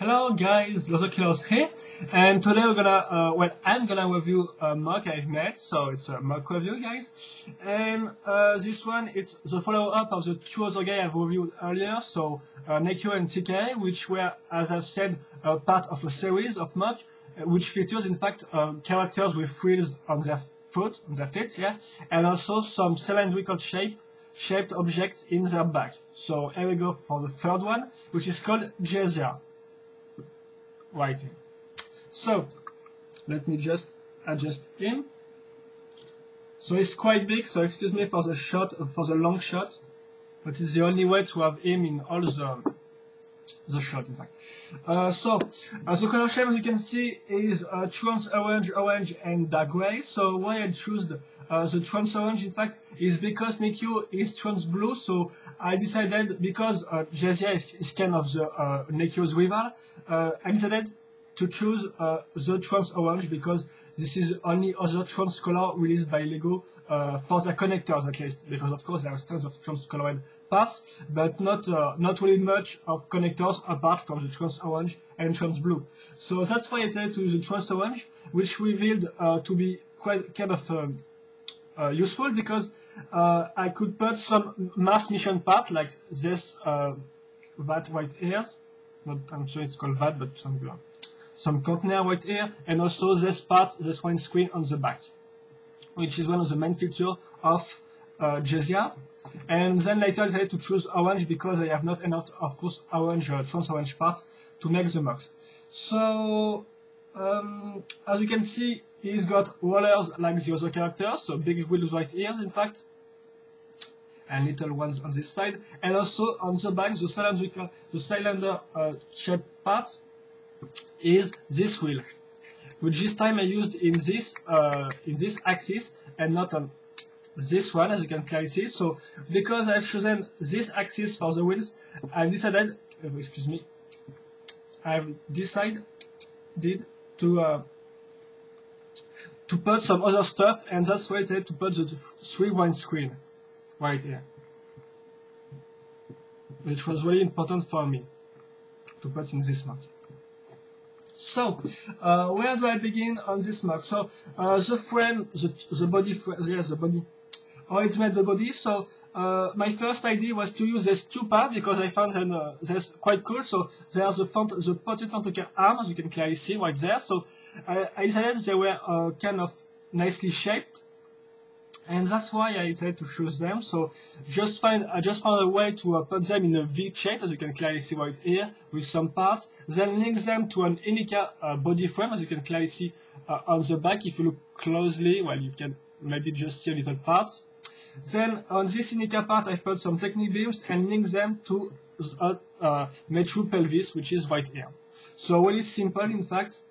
Hello guys, Lozo Killers here, and today we're gonna, I'm gonna review a mock I've made, so it's a mock review guys, and this one, it's the follow-up of the two other guys I've reviewed earlier, so Nekio and CK, which were, as I've said, part of a series of mock, which features in fact characters with frills on their foot, on their feet, yeah, and also some cylindrical shaped objects in their back. So here we go for the third one, which is called Jeshar. Right here. So let me just adjust him. So it's quite big, so excuse me for the shot, for the long shot, but it's the only way to have him in all the shot in fact. The color scheme, as you can see, is trans orange and dark gray. So why I choose the trans orange in fact is because Nekio is trans blue, so I decided, because Jeshar is kind of the Nekio's rival, I decided to choose the trans orange because this is only other trans color released by Lego for the connectors at least, because of course there are tons of trans colored parts, but not really much of connectors apart from the trans orange and trans blue. So that's why I decided to use the trans orange, which revealed to be quite kind of useful because I could put some mass mission part like this that right here, I'm sure it's called that, but some container right here, and also this part, this one screen on the back, which is one of the main features of Jeshar. And then later I decided to choose orange because I have not enough, of course, orange, trans orange part to make the mocks. So as you can see, he's got rollers like the other characters, so big wheels right here in fact, and little ones on this side, and also on the back the cylinder shaped part is this wheel, which this time I used in this axis and not on this one, as you can clearly see. So because I've chosen this axis for the wheels, I've decided, I've decided to put some other stuff, and that's why I decided to put the 3-1 screen right here, which was really important for me to put in this mock. So, where do I begin on this mock? So, the frame, the body frame, yes, the body, how it's made the body. So, my first idea was to use these two parts because I found them that's quite cool. So, there's the potty front arm, as you can clearly see right there. So, I decided they were kind of nicely shaped, and that's why I decided to choose them. So I just found a way to put them in a V shape, as you can clearly see right here, with some parts. Then link them to an Inika body frame, as you can clearly see on the back. If you look closely, well, you can maybe just see a little part. Then on this Inika part, I put some technique beams and link them to Metro pelvis, which is right here. So really simple, in fact.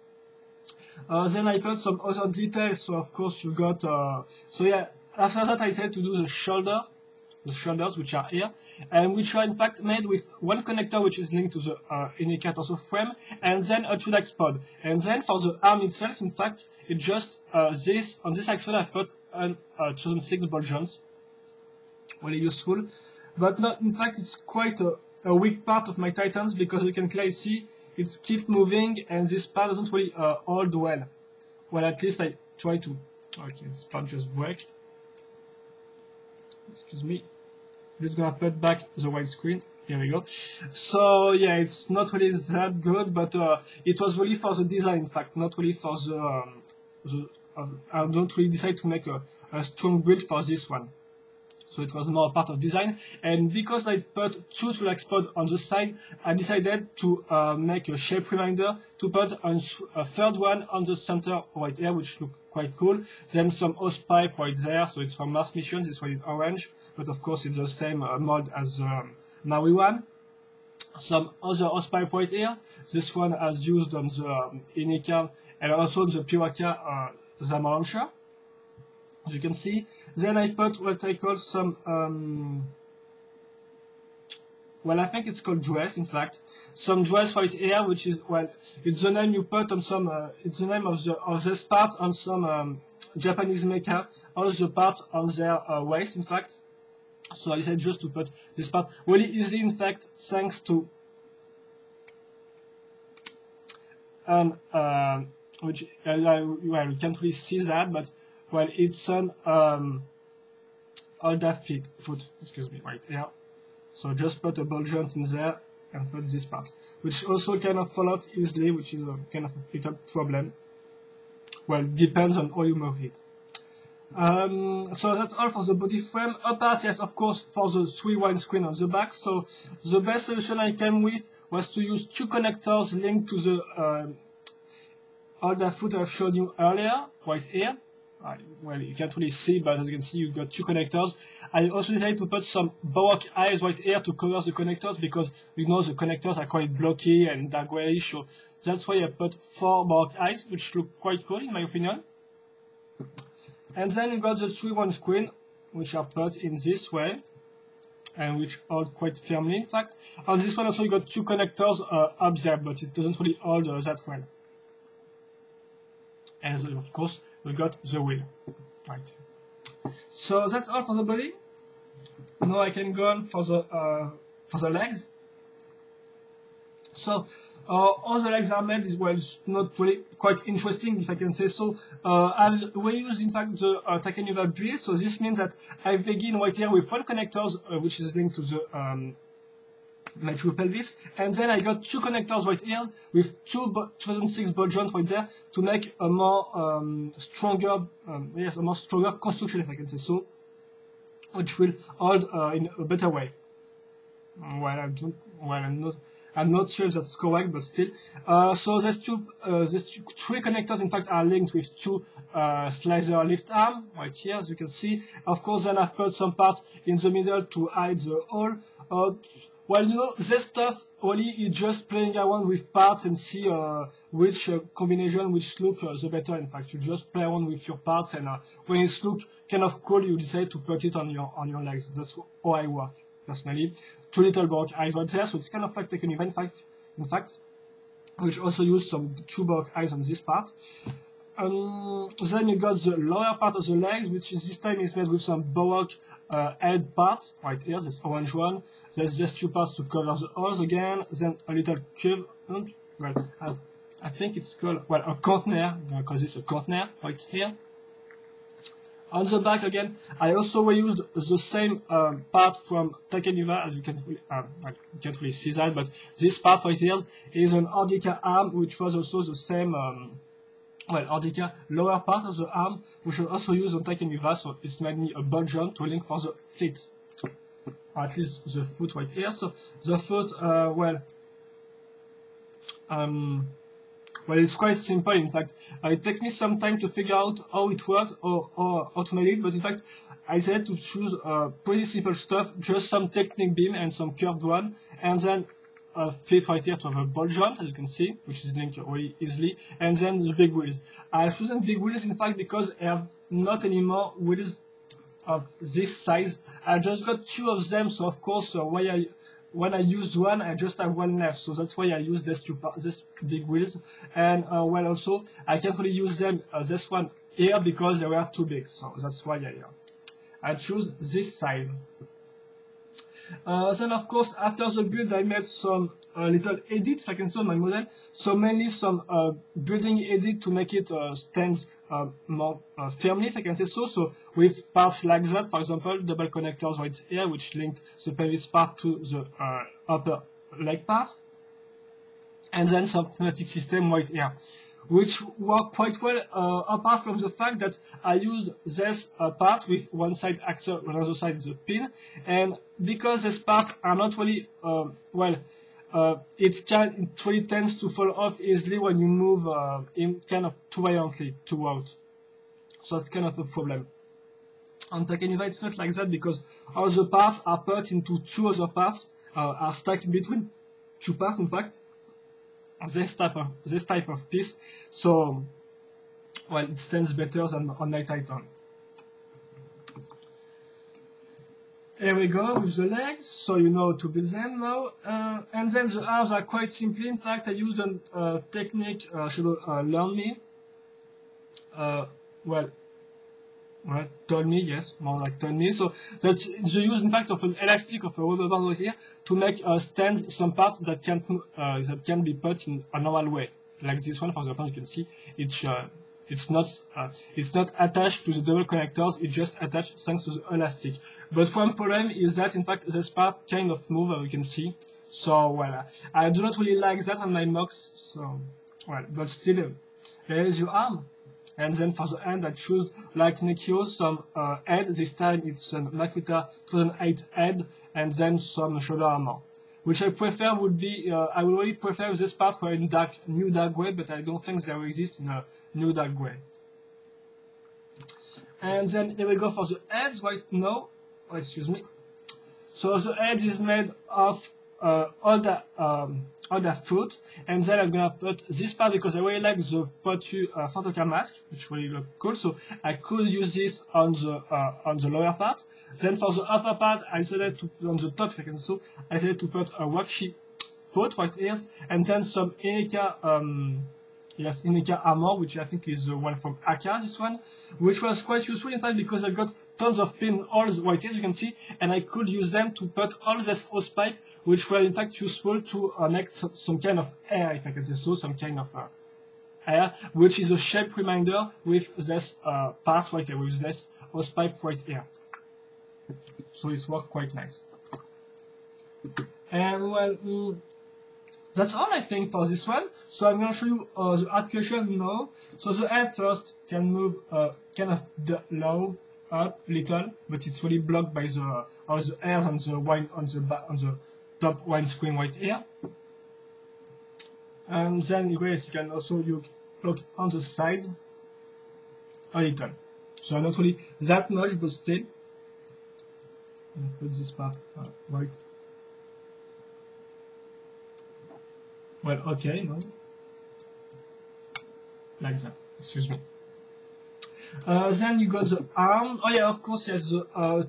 Then I put some other details. So of course you got so yeah. After that, I decided to do the shoulders, which are here, and which are in fact made with one connector, which is linked to the Inika torso frame, and then a 2-dax pod. And then for the arm itself, in fact, it's just this. On this axle, I've put an 2006 ball joints, really useful. But not, in fact, it's quite a weak part of my Titans because you can clearly see it keeps moving, and this part doesn't really hold well. Well, at least I try to. Okay, this part just break. Excuse me, I'm just gonna put back the white screen. Here we go. So yeah, it's not really that good, but it was really for the design, in fact, not really for I don't really decide to make a strong build for this one. So it was more a part of design, and because I put 2 2-dax pod on the side, I decided to make a shape reminder to put a third one on the center right here, which look quite cool. Then some hose pipe right there, so it's from Mars Mission. This one is orange, but of course it's the same mold as Maui one. Some other hose pipe right here. This one as used on the Inika and also on the Piraka Zama launcher, as you can see. Then I put what I call some, well, I think it's called dress, in fact. Some dress right here, which is, well, it's the name you put on some, it's the name of this part on some Japanese mecha, all the parts on their waist, in fact. So I decided just to put this part really easily, in fact, thanks to an which well, you can't really see that, but well, it's an all that foot, excuse me, right here. So just put a ball joint in there and put this part, which also kind of fall off easily, which is a kind of a little problem. Well, depends on how you move it. So that's all for the body frame. Apart, yes, of course, for the 3 windscreen on the back. So the best solution I came with was to use 2 connectors linked to the all that foot I've shown you earlier, right here. Well, you can't really see, but as you can see, you've got 2 connectors. I also decided to put some baroque eyes right here to cover the connectors, because you know the connectors are quite blocky and dark grayish, so that's why I put 4 baroque eyes, which look quite cool in my opinion. And then you got the 3 windscreen, which are put in this way, and which hold quite firmly, in fact. On this one also you got 2 connectors up there, but it doesn't really hold that well. And of course, we got the wheel. Right. So that's all for the body. Now I can go on for the legs. So all the legs are made is, well, it's not really quite interesting, if I can say so. I've reused in fact the Takanuva drill. So this means that I begin right here with 1 connectors, which is linked to the my true pelvis, and then I got 2 connectors right here with 2006 ball joints right there to make a more stronger, yes, a more stronger construction, if I can say so, which will hold in a better way. I'm not sure if that's correct, but still. So these 3 connectors, in fact, are linked with 2 slicer lift arm right here, as you can see. Of course, then I've put some parts in the middle to hide the hole. Well, you know, this stuff really is just playing around with parts and see which combination, which look the better. In fact, you just play around with your parts, and when it's look kind of cool, you decide to put it on your legs. That's how I work personally. 2 little baroque eyes right there, so it's kind of like Takanuva in fact, which also use some 2 baroque eyes on this part. Then you got the lower part of the legs, which is this time is made with some baroque head part right here, this orange one. There's just 2 parts to cover the holes again. Then a little curve. Well, I think it's called, well, a container. I'm gonna call this a container right here. On the back again, I also reused the same part from Takanuva, as you can't really see that, but this part right here is an Ordica arm, which was also the same. Well, Ordica lower part of the arm, which was also used on Takanuva, so it's made me a ball joint to link for the feet, or at least the foot right here. So the foot, well, it's quite simple. In fact, it takes me some time to figure out how it works or how to make it, but in fact, I decided to choose pretty simple stuff, just some technique beam and some curved one, and then fit right here to have a ball joint, as you can see, which is linked really easily, and then the big wheels. I've chosen big wheels, in fact, because I have not anymore wheels of this size. I just got 2 of them, so of course, when I used one, I just have 1 left, so that's why I use this big wheels. And well, also, I can't really use them, this one here, because they were too big, so that's why I choose this size. Then of course, after the build, I made some little edits, like I can see on my model. So mainly some building edit to make it stand more firmly, if I can say so. So with parts like that, for example, double connectors right here, which linked the pelvis part to the upper leg part, and then some pneumatic system right here, which work quite well, apart from the fact that I used this part with one side axle, another side the pin, and because this part are not really, it really tends to fall off easily when you move in kind of too violently, too out. So that's kind of a problem. On Takanuva it's not like that, because all the parts are put into 2 other parts, are stacked between 2 parts in fact. This type of piece, so well, it stands better than on my Titan. Here we go with the legs, so you know to build them now. And then the arms are quite simple. In fact, I used a technique Shadow learned me. Told me, yes, more like told me. So that's the use, in fact, of an elastic of a rubber band right here to make stand some parts that can be put in a normal way. like this one, for example, you can see it's not attached to the double connectors, it's just attached thanks to the elastic. But one problem is that in fact this part kind of move, as you can see. So well, I do not really like that on my mocks. So well, but still, there is your arm. And then for the end, I choose like Nekio some head. This time it's an Makuta 2008 head, and then some shoulder armor. Which I prefer would be, I would really prefer this part for a new dark way, but I don't think there exists in a new dark way. And then here we go for the heads right now. Oh, excuse me. So the head is made of other foot, and then I'm gonna put this part because I really like the Potu Photocam mask, which really look cool. So I could use this on the lower part. Then for the upper part, I decided to put on the top second. So I decided to put a Wakshi foot right here, and then some Inika Inika armor, which I think is the one from Aka, this one, which was quite useful in fact because I got tons of pinholes right here, as you can see, and I could use them to put all this hose pipe, which were in fact useful to make some kind of air, if I can say so, some kind of air, which is a shape reminder with this part right here, with this hose pipe right here. So it's worked quite nice. And well, that's all I think for this one. So I'm going to show you the articulation now. So the head first can move kind of low up little, but it's really blocked by the hairs on the top windscreen right here. And then you can also look on the sides a little. So not really that much, but still. Put this part right. Well, okay, no. Like that, excuse me. Then you got the arm. Oh yeah, of course, yes, the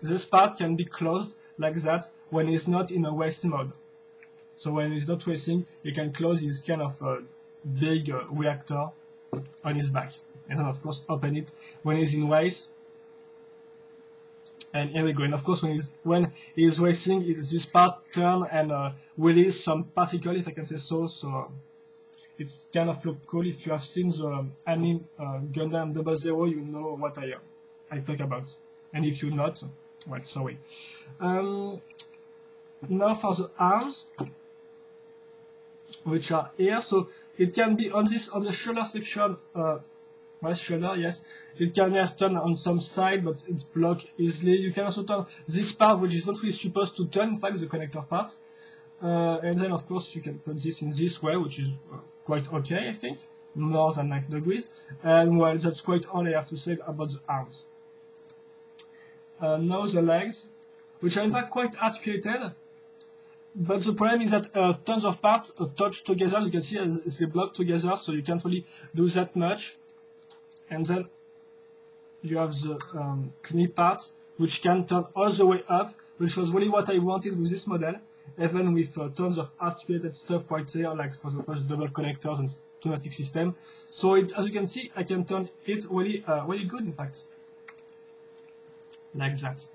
this part can be closed like that when it's not in a race mode. So when it's not racing, you can close this kind of big reactor on his back. And then of course open it when he's in race. And here we go. And of course, when he's racing, this part turn and release some particle, if I can say so. So it's kind of look cool. If you have seen the anime Gundam 00, you know what I talk about. And if you not, well, sorry. Now for the arms, which are here. So it can be on the shoulder section. Shoulder, yes. You can just turn on some side, but it's blocked easily. You can also turn this part, which is not really supposed to turn, in fact, the connector part. And then, of course, you can put this in this way, which is quite okay, I think. More than 90 degrees. And, well, that's quite all I have to say about the arms. Now the legs, which are, in fact, quite articulated. But the problem is that tons of parts touch together. You can see they block together, so you can't really do that much. And then you have the knee part, which can turn all the way up, which was really what I wanted with this model, even with tons of articulated stuff right there, like for example the double connectors and pneumatic system. So as you can see, I can turn it really, really good, in fact, like that.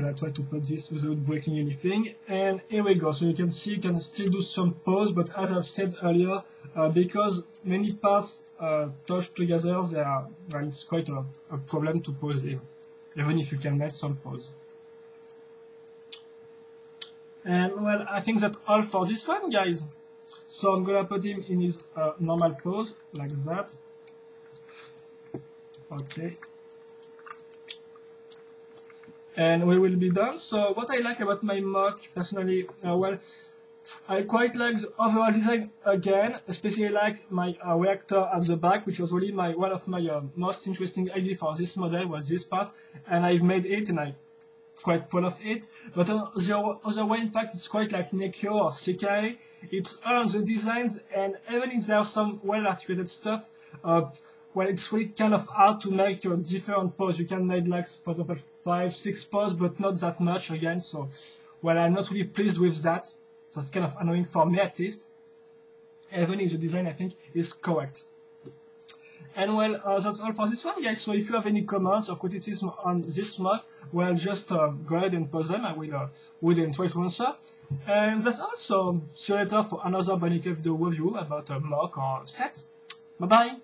I try to put this without breaking anything, and here we go. So you can see you can still do some pose, but as I've said earlier, because many parts touch together, it's quite a problem to pose him, even if you can make some pose. And well, I think that's all for this one, guys. So I'm gonna put him in his normal pose, like that. Okay. And we will be done. So what I like about my mock, personally, well, I quite like the overall design again, especially like my reactor at the back, which was really one of my most interesting ideas for this model was this part, and I've made it, and I'm quite proud of it. But the other way, in fact, it's quite like Nekio or Sekai. It's all on the designs, and even if there's some well-articulated stuff, well, it's really kind of hard to make a different pose. You can make, like, for example, 5, 6 poses, but not that much again. So, well, I'm not really pleased with that. that's kind of annoying for me at least. Even if the design, I think, is correct. And well, that's all for this one, guys. So if you have any comments or criticism on this mod, well, just go ahead and post them. I will then try to answer. And that's all. So see you later for another Bionicle video review about a mock or set. Bye bye.